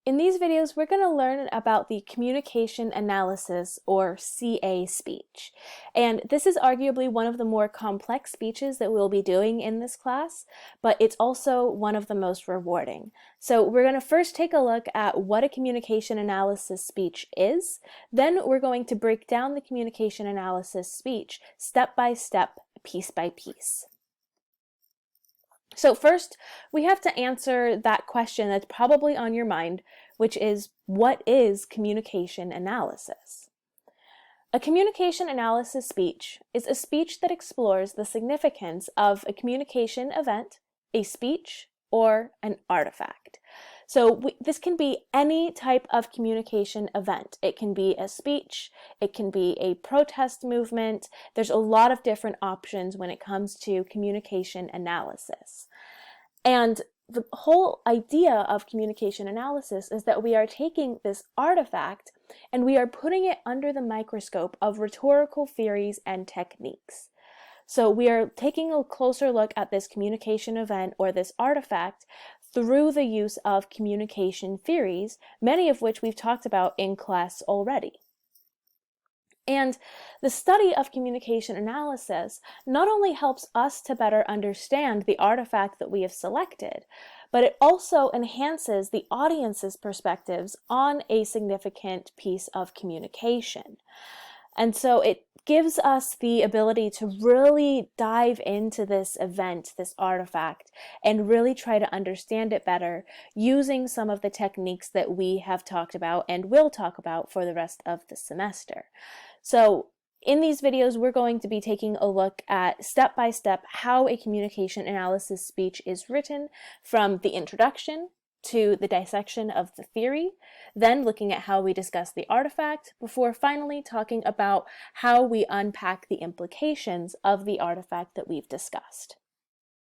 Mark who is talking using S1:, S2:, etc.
S1: In these videos, we're going to learn about the communication analysis, or CA speech. And this is arguably one of the more complex speeches that we'll be doing in this class, but it's also one of the most rewarding. So we're going to first take a look at what a communication analysis speech is. Then we're going to break down the communication analysis speech step by step, piece by piece. So first, we have to answer that question that's probably on your mind, which is, what is communication analysis? A communication analysis speech is a speech that explores the significance of a communication event, a speech, or an artifact. So this can be any type of communication event. It can be a speech, it can be a protest movement. There's a lot of different options when it comes to communication analysis. And the whole idea of communication analysis is that we are taking this artifact and we are putting it under the microscope of rhetorical theories and techniques. So we are taking a closer look at this communication event or this artifact through the use of communication theories, many of which we've talked about in class already. And the study of communication analysis not only helps us to better understand the artifact that we have selected, but it also enhances the audience's perspectives on a significant piece of communication. And so it gives us the ability to really dive into this event, this artifact, and really try to understand it better using some of the techniques that we have talked about and will talk about for the rest of the semester. So in these videos, we're going to be taking a look at step by step how a communication analysis speech is written, from the introduction to the dissection of the theory, then looking at how we discuss the artifact, before finally talking about how we unpack the implications of the artifact that we've discussed.